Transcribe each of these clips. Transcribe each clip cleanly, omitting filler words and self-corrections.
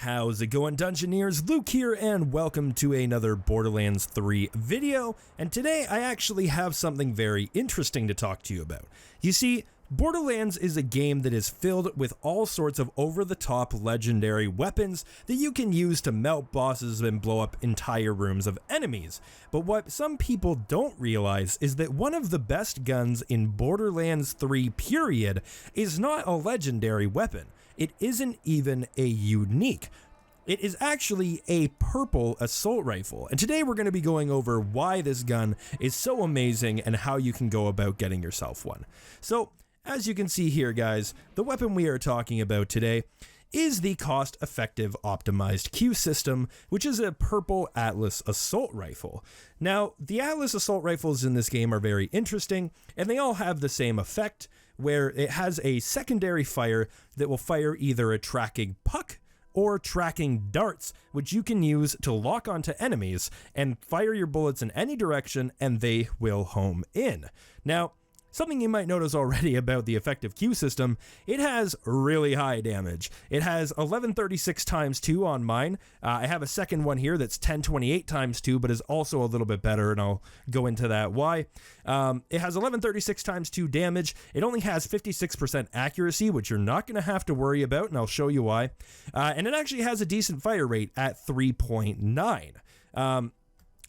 How's it going, Dungeoneers? Luke here, and welcome to another Borderlands 3 video. And today I actually have something very interesting to talk to you about. You see, Borderlands is a game that is filled with all sorts of over-the-top legendary weapons that you can use to melt bosses and blow up entire rooms of enemies. But what some people don't realize is that one of the best guns in Borderlands 3 period is not a legendary weapon. It isn't even a unique. It is actually a purple assault rifle, and today we're going to be going over why this gun is so amazing and how you can go about getting yourself one. So, as you can see here, guys, the weapon we are talking about today is the cost-effective optimized Q system, which is a purple Atlas assault rifle. Now, the Atlas assault rifles in this game are very interesting, and they all have the same effect, where it has a secondary fire that will fire either a tracking puck or tracking darts, which you can use to lock onto enemies and fire your bullets in any direction and they will home in. Now, something you might notice already about the effective Q system, it has really high damage. It has 1136 times 2 on mine. I have a second one here that's 1028 times 2, but is also a little bit better, and I'll go into that why. It has 1136 times 2 damage. It only has 56% accuracy, which you're not going to have to worry about, and I'll show you why. And it actually has a decent fire rate at 3.9.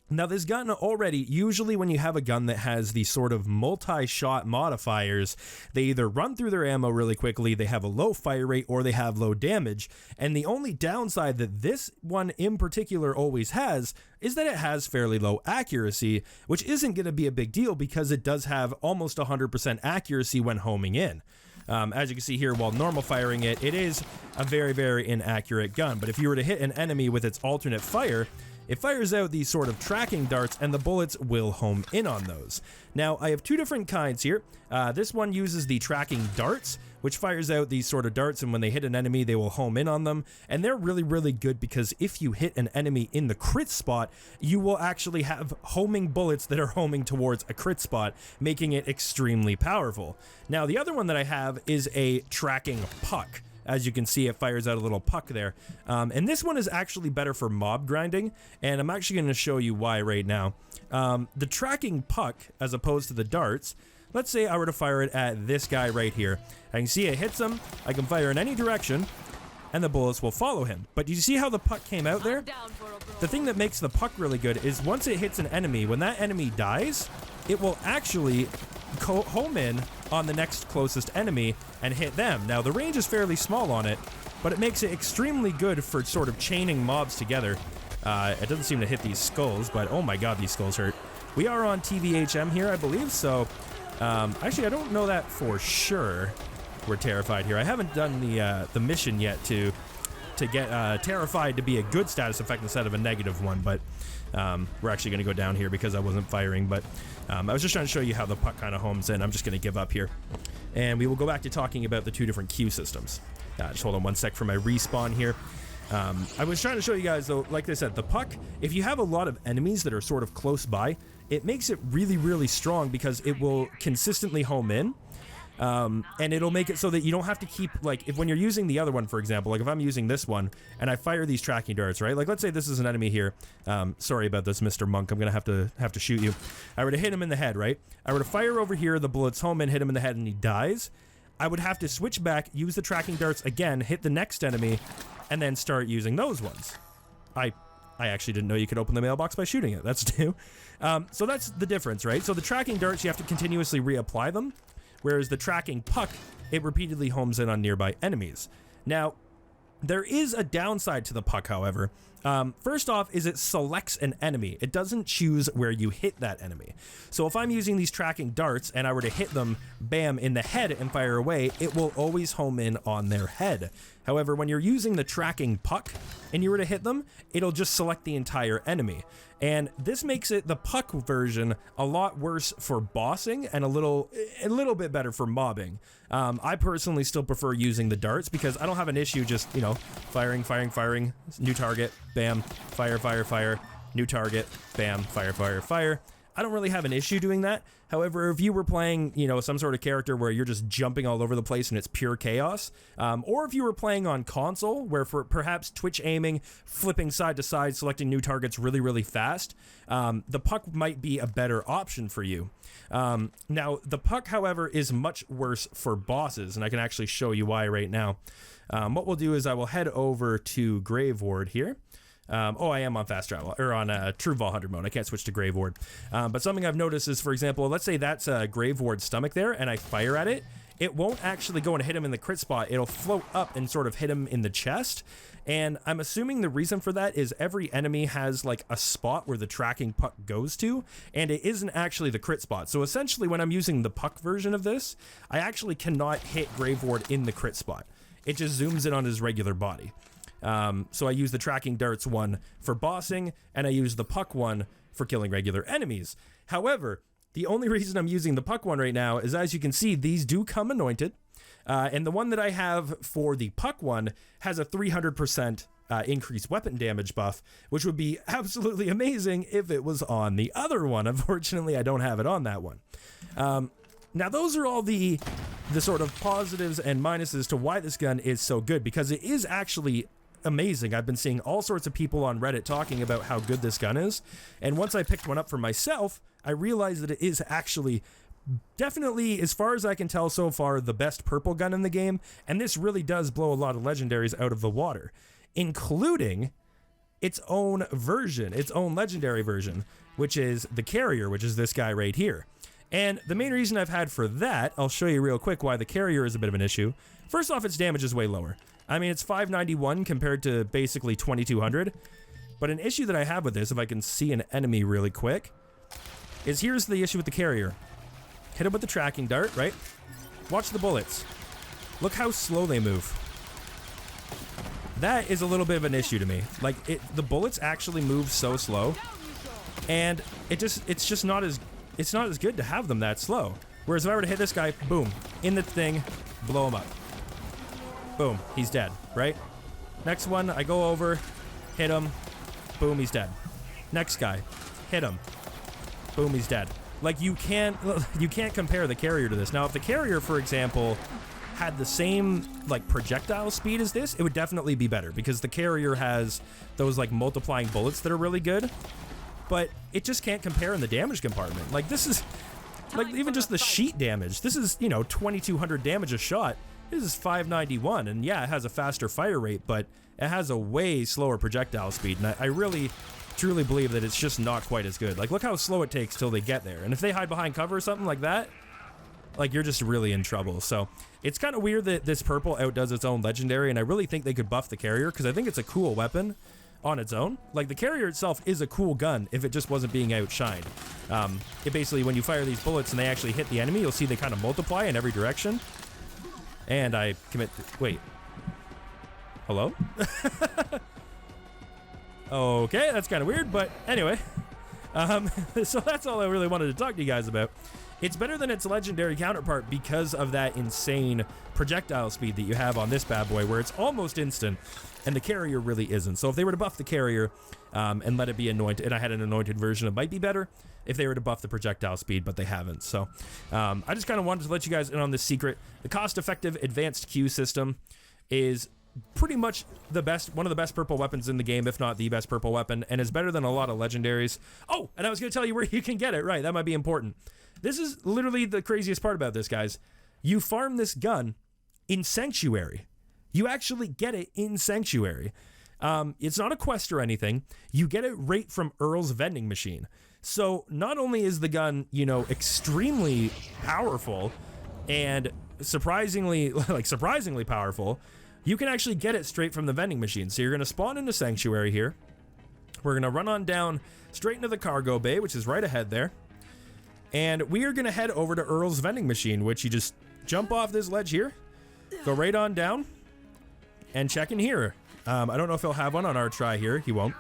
Now, this gun already, usually when you have a gun that has these sort of multi-shot modifiers, they either run through their ammo really quickly, they have a low fire rate, or they have low damage. And the only downside that this one in particular always has is that it has fairly low accuracy, which isn't going to be a big deal because it does have almost 100% accuracy when homing in. As you can see here, while normal firing it, it is a very, very inaccurate gun. But if you were to hit an enemy with its alternate fire, it fires out these sort of tracking darts, and the bullets will home in on those. Now, I have two different kinds here. This one uses the tracking darts, which fires out these sort of darts, and when they hit an enemy, they will home in on them. And they're really, really good because if you hit an enemy in the crit spot, you will actually have homing bullets that are homing towards a crit spot, making it extremely powerful. Now, the other one that I have is a tracking puck. As you can see, it fires out a little puck there. And this one is actually better for mob grinding, and I'm actually going to show you why right now. The tracking puck, as opposed to the darts, let's say I were to fire it at this guy right here. I can see it hits him, I can fire in any direction, and the bullets will follow him. But do you see how the puck came out there? The thing that makes the puck really good is once it hits an enemy, when that enemy dies, it will actually home in on the next closest enemy and hit them. Now, the range is fairly small on it, but it makes it extremely good for sort of chaining mobs together. It doesn't seem to hit these skulls, but oh my god, these skulls hurt. We are on TVHM here, I believe, so actually, I don't know that for sure. We're terrified here. I haven't done the mission yet to get terrified to be a good status effect instead of a negative one, but we're actually going to go down here because I wasn't firing, but I was just trying to show you how the puck kind of homes in. I'm just going to give up here. And we will go back to talking about the two different Q systems. Just hold on one sec for my respawn here. I was trying to show you guys, though, like I said, the puck, if you have a lot of enemies that are sort of close by, it makes it really, really strong because it will consistently home in. And it'll make it so that you don't have to keep, like, if when you're using the other one, for example, like if I'm using this one and I fire these tracking darts, right? Like, let's say this is an enemy here. Sorry about this, Mr. Monk. I'm gonna have to shoot you. I were to hit him in the head, right? I were to fire over here, the bullets home in, hit him in the head, and he dies. I would have to switch back, use the tracking darts again, hit the next enemy, and then start using those ones. I actually didn't know you could open the mailbox by shooting it. That's new. So that's the difference, right? So the tracking darts, you have to continuously reapply them. Whereas the tracking puck, it repeatedly homes in on nearby enemies. Now, there is a downside to the puck, however. First off is it selects an enemy. It doesn't choose where you hit that enemy. So if I'm using these tracking darts and I were to hit them, bam, in the head and fire away, it will always home in on their head. However, when you're using the tracking puck and you were to hit them, it'll just select the entire enemy. And this makes it, the puck version, a lot worse for bossing and a little bit better for mobbing. I personally still prefer using the darts because I don't have an issue just, you know, firing, new target, bam, fire, new target, bam, fire. I don't really have an issue doing that. However, if you were playing, you know, some sort of character where you're just jumping all over the place and it's pure chaos, or if you were playing on console where for perhaps twitch aiming, flipping side to side, selecting new targets really, really fast, the puck might be a better option for you. Now, the puck, however, is much worse for bosses, and I can actually show you why right now. What we'll do is I will head over to Grave Ward here. I am on fast travel, or on True Vault Hunter mode. I can't switch to Grave Ward. But something I've noticed is, for example, let's say that's a Grave Ward's stomach there, and I fire at it. It won't actually go and hit him in the crit spot. It'll float up and sort of hit him in the chest. And I'm assuming the reason for that is every enemy has like a spot where the tracking puck goes to, and it isn't actually the crit spot. So essentially when I'm using the puck version of this, I actually cannot hit Grave Ward in the crit spot. It just zooms in on his regular body. So I use the tracking darts one for bossing, and I use the puck one for killing regular enemies. However, the only reason I'm using the puck one right now is, as you can see, these do come anointed. And the one that I have for the puck one has a 300% increased weapon damage buff, which would be absolutely amazing if it was on the other one. Unfortunately, I don't have it on that one. Now, those are all the sort of positives and minuses to why this gun is so good, because it is actually amazing. I've been seeing all sorts of people on Reddit talking about how good this gun is, and once I picked one up for myself, I realized that it is actually definitely, as far as I can tell so far, the best purple gun in the game, and this really does blow a lot of legendaries out of the water, including its own version, its own legendary version, which is the Carrier, which is this guy right here. And the main reason I've had for that, I'll show you real quick why the Carrier is a bit of an issue. First off, its damage is way lower. I mean, it's 591 compared to basically 2200. But an issue that I have with this, if I can see an enemy really quick, is here's the issue with the Carrier. Hit him with the tracking dart, right? Watch the bullets. Look how slow they move. That is a little bit of an issue to me. Like, the bullets actually move so slow, and it's just not as good to have them that slow. Whereas if I were to hit this guy, boom, in the thing, blow him up. Boom, he's dead, right? Next one, I go over, hit him, boom, he's dead. Next guy, hit him, boom, he's dead. Like, you can't compare the Carrier to this. Now, if the Carrier, for example, had the same like projectile speed as this, it would definitely be better, because the Carrier has those like multiplying bullets that are really good, but it just can't compare in the damage compartment. Like, this is like even just the sheet damage. This is, you know, 2200 damage a shot. This is 591, and yeah, it has a faster fire rate, but it has a way slower projectile speed, and I really truly believe that it's just not quite as good. Like, look how slow it takes till they get there, and if they hide behind cover or something like that, like, you're just really in trouble. So it's kind of weird that this purple outdoes its own legendary, and I really think they could buff the Carrier, because I think it's a cool weapon on its own. Like, the Carrier itself is a cool gun if it just wasn't being outshined. It basically, when you fire these bullets and they actually hit the enemy, you'll see they kind of multiply in every direction. And I commit wait. Hello? Okay, that's kind of weird, but anyway. So that's all I really wanted to talk to you guys about. It's better than its legendary counterpart because of that insane projectile speed that you have on this bad boy, where it's almost instant, and the Carrier really isn't. So if they were to buff the Carrier and let it be anointed, and I had an anointed version, it might be better if they were to buff the projectile speed, but they haven't. So I just kind of wanted to let you guys in on this secret. The cost-effective advanced Q system is pretty much the best, one of the best purple weapons in the game, if not the best purple weapon, and is better than a lot of legendaries. Oh, and I was going to tell you where you can get it. Right, that might be important. This is literally the craziest part about this, guys. You farm this gun in Sanctuary. You actually get it in Sanctuary. It's not a quest or anything. You get it right from Earl's vending machine. So not only is the gun, you know, extremely powerful and surprisingly powerful, you can actually get it straight from the vending machine. So you're going to spawn into Sanctuary here. We're going to run on down straight into the cargo bay, which is right ahead there. And we are going to head over to Earl's vending machine, which you just jump off this ledge here, go right on down, and check in here. I don't know if he'll have one on our try here. He won't.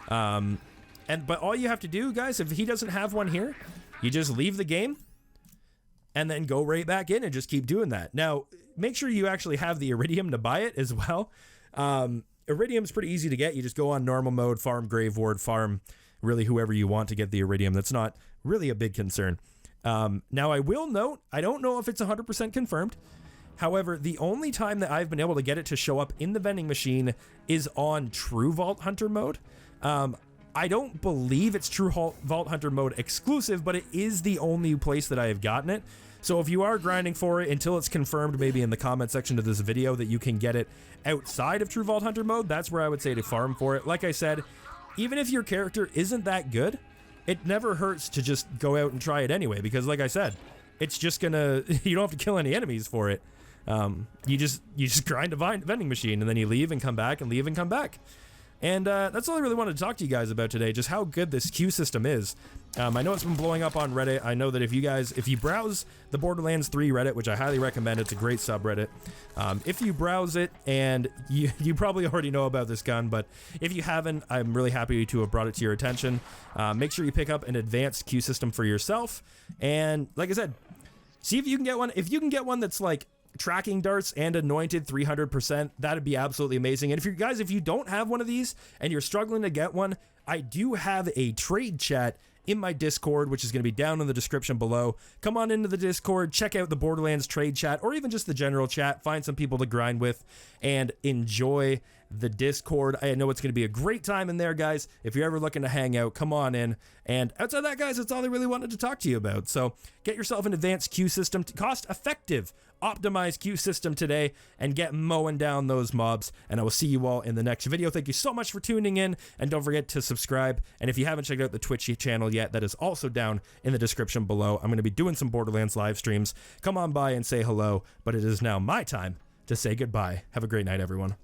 But all you have to do, guys, if he doesn't have one here, you just leave the game and then go right back in and just keep doing that. Now, make sure you actually have the Iridium to buy it as well. Iridium's pretty easy to get. You just go on normal mode, farm Grave Ward, farm really whoever you want to get the iridium. That's not really a big concern. Now, I will note, I don't know if it's 100% confirmed. However, the only time that I've been able to get it to show up in the vending machine is on True Vault Hunter mode. I don't believe it's True Vault Hunter mode exclusive, but it is the only place that I have gotten it. So if you are grinding for it until it's confirmed, maybe in the comment section of this video, that you can get it outside of True Vault Hunter mode, that's where I would say to farm for it. Like I said, even if your character isn't that good, it never hurts to just go out and try it anyway, because like I said, it's just gonna, you don't have to kill any enemies for it. You just grind a vending machine, and then you leave and come back and leave and come back. And that's all I really wanted to talk to you guys about today, just how good this queue system is. I know it's been blowing up on Reddit. I know that if you browse the Borderlands 3 Reddit, which I highly recommend, it's a great subreddit. If you browse it, and you probably already know about this gun, but if you haven't, I'm really happy to have brought it to your attention. Make sure you pick up an advanced queue system for yourself. And like I said, see if you can get one. If you can get one that's like tracking darts and anointed 300%, that'd be absolutely amazing. And if you don't have one of these and you're struggling to get one, I do have a trade chat in my Discord, which is going to be down in the description below. Come on into the Discord, check out the Borderlands trade chat, or even just the general chat, find some people to grind with, and enjoy the Discord. I know it's going to be a great time in there, guys. If you're ever looking to hang out, come on in. And outside that, guys, that's all I really wanted to talk to you about. So get yourself an advanced queue system, cost-effective, optimized queue system today, and get mowing down those mobs. And I will see you all in the next video. Thank you so much for tuning in, and don't forget to subscribe. And if you haven't checked out the Twitch channel yet, that is also down in the description below. I'm going to be doing some Borderlands live streams. Come on by and say hello, but it is now my time to say goodbye. Have a great night, everyone.